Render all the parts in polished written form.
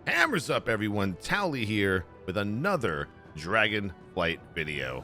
Hammers up, everyone. Towelliee here with another Dragonflight video.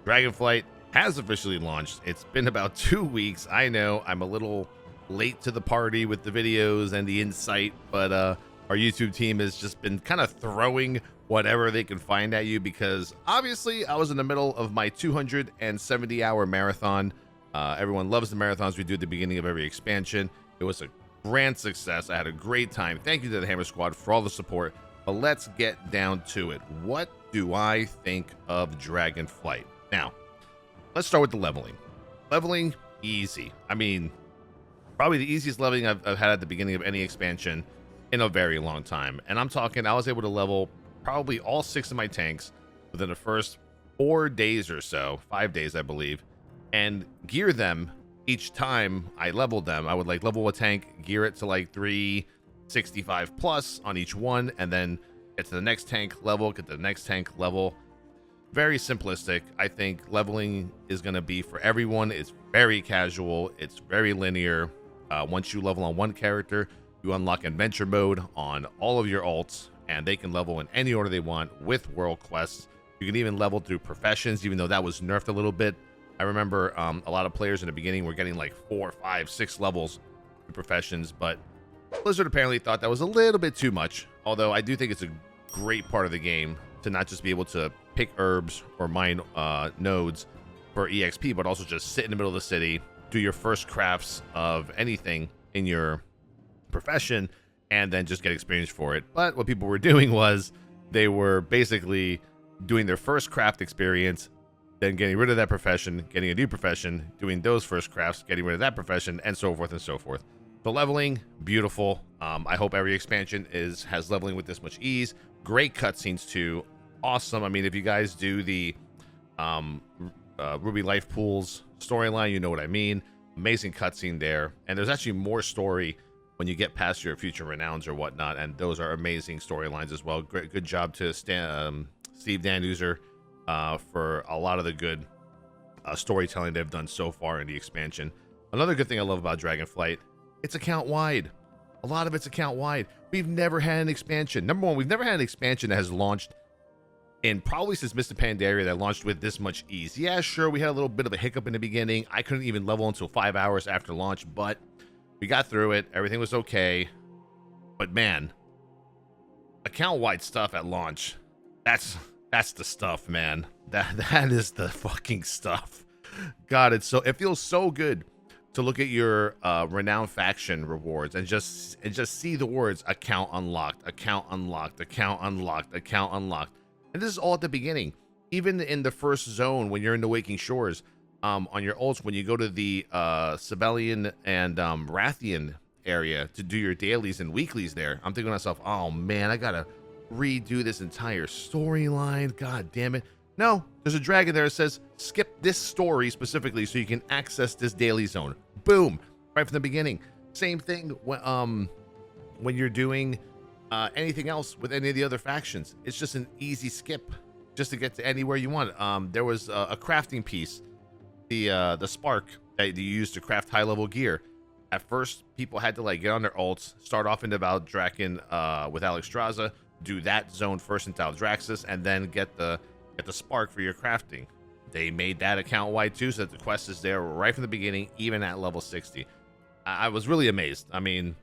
Dragonflight has officially launched. It's been about 2 weeks. I know I'm a little late to the party with the videos and the insight, but our YouTube team has just been kind of throwing whatever they can find at you because obviously I was in the middle of my 270-hour marathon. Everyone loves the marathons we do at the beginning of every expansion. It was a grand success. I had a great time. Thank you to the Hammer Squad for all the support. But let's get down to it. What do I think of Dragonflight? Now, let's start with the leveling. Leveling, easy. I mean, probably the easiest leveling I've had at the beginning of any expansion in a very long time. And I'm talking, I was able to level probably all 6 of my tanks within the first 4 days or so, 5 days, I believe, and gear them. Each time I leveled them, I would like level a tank, gear it to like 365 plus on each one, and then get to the next tank level, get to the next tank level. Very simplistic. I think leveling is going to be for everyone. It's very casual. It's very linear. Once you level on one character, you unlock adventure mode on all of your alts, and they can level in any order they want with world quests. You can even level through professions, even though that was nerfed a little bit. I remember a lot of players in the beginning were getting like 4, 5, 6 levels in professions, but Blizzard apparently thought that was a little bit too much. Although I do think it's a great part of the game to not just be able to pick herbs or mine nodes for EXP, but also just sit in the middle of the city, do your first crafts of anything in your profession, and then just get experience for it. But what people were doing was they were basically doing their first craft experience, then getting rid of that profession, getting a new profession, doing those first crafts, getting rid of that profession, and so forth and so forth. So leveling, beautiful. I hope every expansion has leveling with this much ease. Great cutscenes too. Awesome. I mean, if you guys do the Ruby Life Pools storyline, you know what I mean. Amazing cutscene there. And there's actually more story when you get past your future renowns or whatnot, and those are amazing storylines as well. Great, good job to Steve Danduzer for a lot of the good storytelling they've done so far in the expansion. Another good thing I love about Dragonflight, it's account wide. A lot of it's account wide. We've never had an expansion. Number one, we've never had an expansion that has launched in probably since Mr. Pandaria that launched with this much ease. Yeah, sure, we had a little bit of a hiccup in the beginning. I couldn't even level until 5 hours after launch, but we got through it. Everything was okay. But man, account wide stuff at launch, that's the stuff, man. That is the fucking stuff. God, it feels so good to look at your renowned faction rewards and just see the words account unlocked, account unlocked, account unlocked, account unlocked. And this is all at the beginning. Even in the first zone when you're in the Waking Shores, on your ults, when you go to the Sibelian and Rathian area to do your dailies and weeklies there, I'm thinking to myself, oh man, I gotta redo this entire storyline. God damn it. No, there's a dragon there that says skip this story specifically so you can access this daily zone. Boom, right from the beginning. Same thing when you're doing anything else with any of the other factions. It's just an easy skip just to get to anywhere you want. There was a crafting piece, the spark that you use to craft high level gear. At first, people had to like get on their alts, start off into Valdrakken with Alexstrasza, do that zone first into Aldraxis, and then get the spark for your crafting. They made that account wide too, so that the quest is there right from the beginning, even at level 60. I was really amazed. I mean,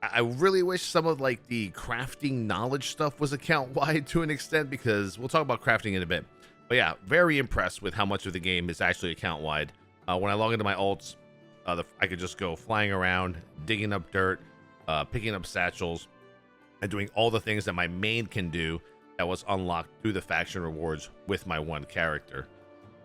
I really wish some of like the crafting knowledge stuff was account wide to an extent, because we'll talk about crafting in a bit. But yeah, very impressed with how much of the game is actually account wide. When I log into my alts, I could just go flying around, digging up dirt, picking up satchels, and doing all the things that my main can do that was unlocked through the faction rewards with my one character.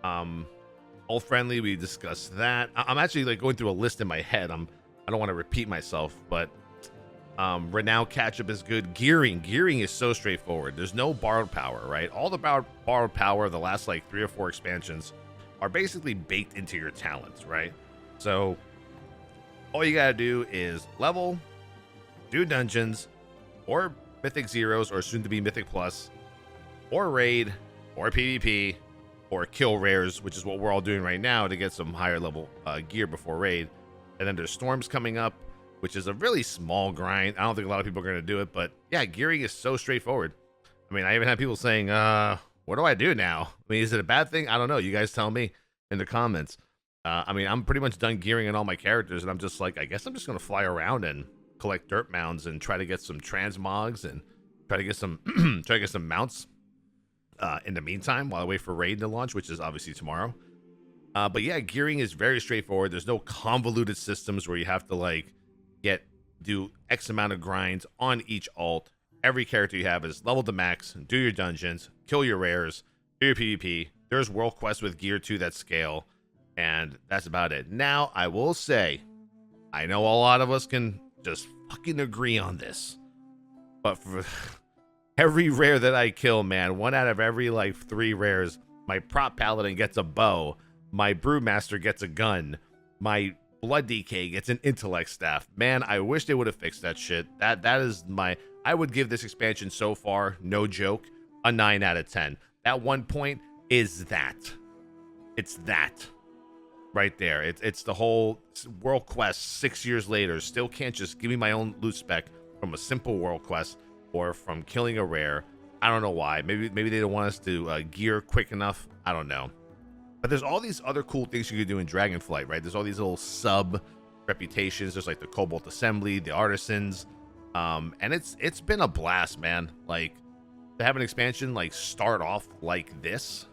All friendly, we discussed that. I'm actually like going through a list in my head. I don't want to repeat myself, but renown catch-up is good. Gearing is so straightforward. There's no borrowed power, right? All the borrowed power of the last like 3 or 4 expansions are basically baked into your talents, right? So all you gotta do is level, do dungeons, or Mythic Zeros, or soon to be Mythic Plus, or raid, or PvP, or kill rares, which is what we're all doing right now to get some higher level gear before raid. And then there's storms coming up. which is a really small grind. I don't think a lot of people are going to do it, but yeah, gearing is so straightforward. I mean, I even had people saying, what do I do now? I mean, is it a bad thing? I don't know. You guys tell me in the comments. I mean, I'm pretty much done gearing on all my characters, and I'm just like, I guess I'm just going to fly around and collect dirt mounds and try to get some transmogs and try to get some mounts in the meantime while I wait for raid to launch, which is obviously tomorrow. But yeah, gearing is very straightforward. There's no convoluted systems where you have to like do X amount of grinds on each alt. Every character you have is leveled to max, do your dungeons, kill your rares, do your PvP. There's world quests with gear to that scale, and that's about it. Now, I will say, I know a lot of us can just fucking agree on this, but for every rare that I kill, man, 1 out of every like 3 rares, my prop paladin gets a bow, my brewmaster gets a gun, my blood DK gets an intellect staff. Man, I wish they would have fixed that shit. That is my... I would give this expansion so far, no joke, a 9 out of 10. That 1 point is that. It's that. Right there. It's the whole world quest 6 years later. Still can't just give me my own loot spec from a simple world quest or from killing a rare. I don't know why. Maybe they don't want us to gear quick enough. I don't know. But there's all these other cool things you could do in Dragonflight, right? There's all these little sub reputations. There's like the Cobalt Assembly, the Artisans. And it's been a blast, man. Like, to have an expansion like start off like this.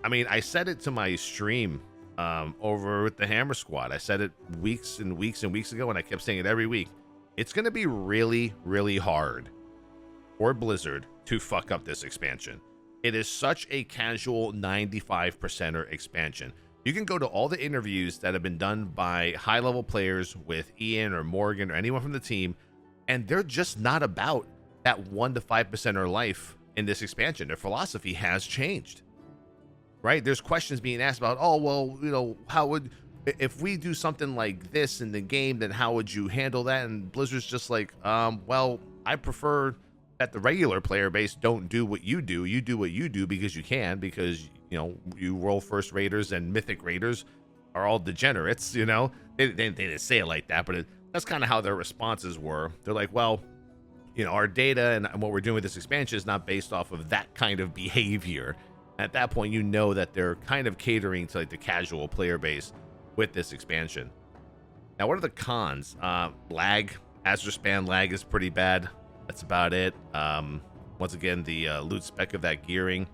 I mean, I said it to my stream over with the Hammer Squad. I said it weeks and weeks and weeks ago, and I kept saying it every week. It's going to be really, really hard for Blizzard to fuck up this expansion. It is such a casual 95%er expansion. You can go to all the interviews that have been done by high-level players with Ian or Morgan or anyone from the team, and they're just not about that 1 to 5%er life in this expansion. Their philosophy has changed, right? There's questions being asked about, oh, well, you know, if we do something like this in the game, then how would you handle that? And Blizzard's just like, well, I prefer that the regular player base don't do what you do. You do what you do because you can, because, you know, you World First Raiders and Mythic Raiders are all degenerates, you know? They didn't say it like that, but that's kind of how their responses were. They're like, well, you know, our data and what we're doing with this expansion is not based off of that kind of behavior. At that point, you know that they're kind of catering to like the casual player base with this expansion. Now, what are the cons? Lag. Azure Span lag is pretty bad. That's about it. Once again, the loot spec of that gearing.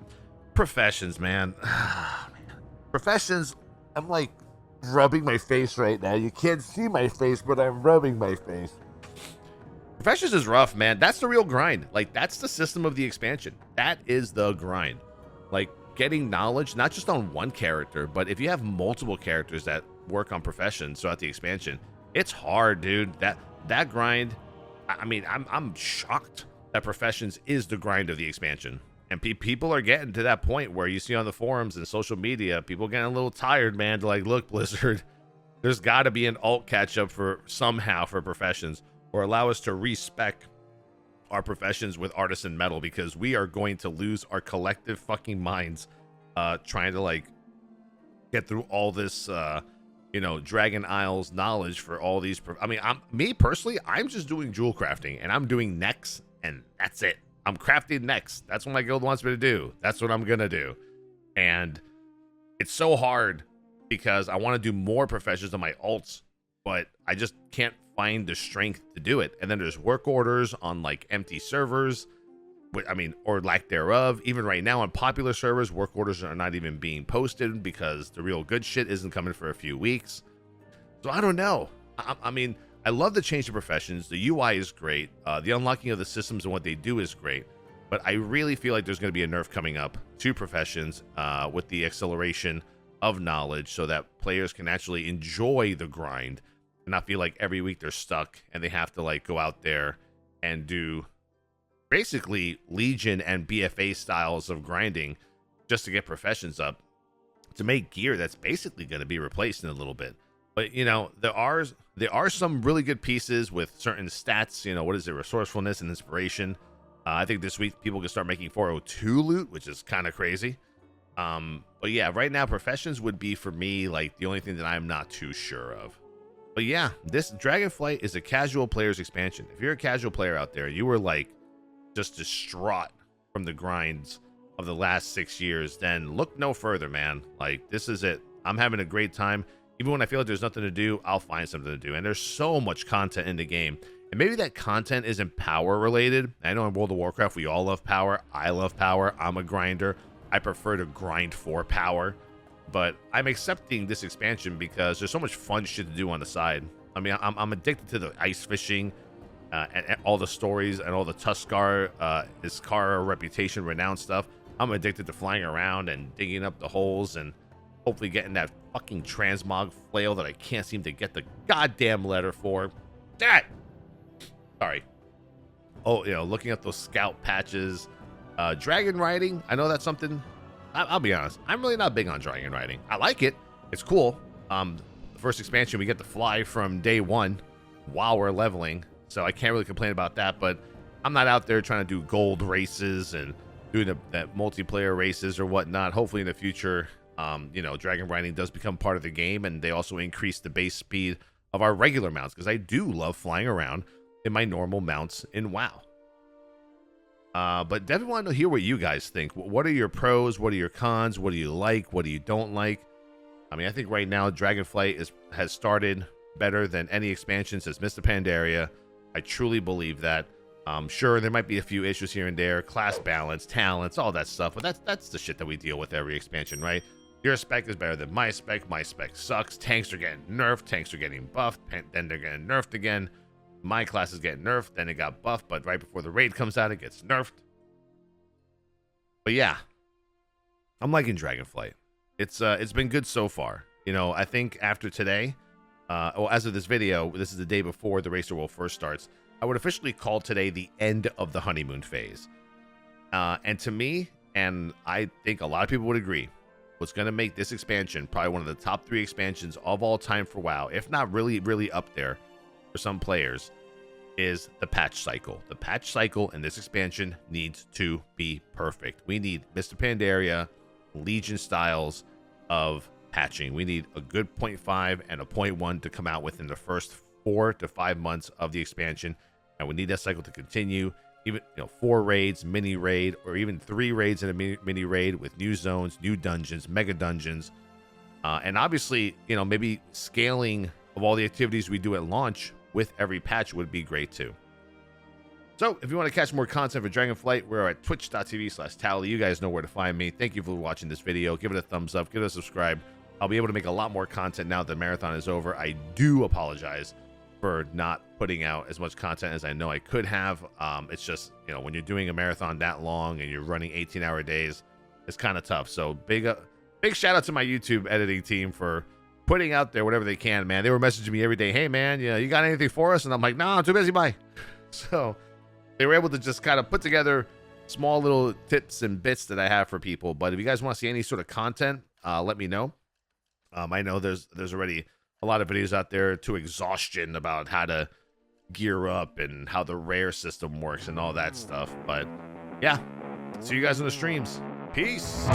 Professions, man. Professions, I'm like rubbing my face right now. You can't see my face, but I'm rubbing my face. Professions is rough, man. That's the real grind. Like, that's the system of the expansion. That is the grind. Like, getting knowledge, not just on one character, but if you have multiple characters that work on professions throughout the expansion, it's hard, dude. That grind, I mean, I'm shocked that professions is the grind of the expansion. And people are getting to that point where you see on the forums and social media, people getting a little tired, man. To like, look, Blizzard, there's got to be an alt catch up for professions, or allow us to respec our professions with artisan metal, because we are going to lose our collective fucking minds trying to like get through all this you know, Dragon Isles knowledge for all these. I mean, me personally, I'm just doing jewel crafting, and I'm doing necks, and that's it. I'm crafting necks. That's what my guild wants me to do. That's what I'm gonna do. And it's so hard because I want to do more professions on my alts, but I just can't find the strength to do it. And then there's work orders on like empty servers, I mean, or lack thereof. Even right now on popular servers, work orders are not even being posted because the real good shit isn't coming for a few weeks. So I don't know. I mean, I love the change to professions. The UI is great. The unlocking of the systems and what they do is great. But I really feel like there's going to be a nerf coming up to professions with the acceleration of knowledge, so that players can actually enjoy the grind and not feel like every week they're stuck and they have to like go out there and do basically Legion and BFA styles of grinding just to get professions up to make gear that's basically going to be replaced in a little bit. But, you know, there are some really good pieces with certain stats. You know, what is it? Resourcefulness and inspiration. I think this week people can start making 402 loot, which is kind of crazy. But yeah, right now professions would be for me like the only thing that I'm not too sure of. But yeah, this Dragonflight is a casual player's expansion. If you're a casual player out there, you were like just distraught from the grinds of the last 6 years, then look no further, man. Like, this is it. I'm having a great time. Even when I feel like there's nothing to do, I'll find something to do. And there's so much content in the game. And maybe that content isn't power related. I know in World of Warcraft, we all love power. I love power. I'm a grinder. I prefer to grind for power. But I'm accepting this expansion because there's so much fun shit to do on the side. I mean, I'm addicted to the ice fishing, and all the stories and all the Tuskar, Iskara reputation, renowned stuff. I'm addicted to flying around and digging up the holes and hopefully getting that fucking transmog flail that I can't seem to get the goddamn letter for. That. Sorry. Oh, you know, looking at those scout patches, dragon riding. I know that's something. I'll be honest. I'm really not big on dragon riding. I like it. It's cool. The first expansion, we get to fly from day one while we're leveling, so I can't really complain about that. But I'm not out there trying to do gold races and doing that multiplayer races or whatnot. Hopefully in the future, you know, dragon riding does become part of the game, and they also increase the base speed of our regular mounts, because I do love flying around in my normal mounts in WoW. But definitely want to hear what you guys think. What are your pros? What are your cons? What do you like? What do you don't like? I mean, I think right now Dragonflight has started better than any expansion since Mr. Pandaria. I truly believe that. Sure, there might be a few issues here and there, class balance, talents, all that stuff, but that's the shit that we deal with every expansion, right? Your spec is better than my spec sucks, tanks are getting nerfed, tanks are getting buffed, then they're getting nerfed again. My class is getting nerfed, then it got buffed, but right before the raid comes out, it gets nerfed. But yeah, I'm liking Dragonflight. It's been good so far. You know, I think after today, well, as of this video, this is the day before the Racer World first starts, I would officially call today the end of the honeymoon phase. And to me, and I think a lot of people would agree, what's going to make this expansion probably one of the top 3 expansions of all time for WoW, if not really, really up there for some players, is the patch cycle. The patch cycle in this expansion needs to be perfect. We need Mr. Pandaria, Legion styles of patching. We need a good 0.5 and a 0.1 to come out within the first 4 to 5 months of the expansion, and we need that cycle to continue. Even 4 raids, mini raid, or even 3 raids in a mini raid with new zones, new dungeons, mega dungeons, and obviously maybe scaling of all the activities we do at launch with every patch would be great too. So if you want to catch more content for Dragonflight, we're at twitch.tv/Towelliee. You guys know where to find me. Thank you for watching this video. Give it a thumbs up, give it a subscribe. I'll be able to make a lot more content now that the marathon is over. I do apologize for not putting out as much content as I know I could have. It's just, when you're doing a marathon that long and you're running 18-hour days, it's kind of tough. So big shout out to my YouTube editing team for putting out there whatever they can, man. They were messaging me every day, hey man, you got anything for us? And I'm like, no, I'm too busy, bye. So they were able to just kind of put together small little tips and bits that I have for people. But if you guys want to see any sort of content, let me know. I know there's already a lot of videos out there to exhaustion about how to gear up and how the rare system works and all that stuff. But yeah, see you guys in the streams. Peace.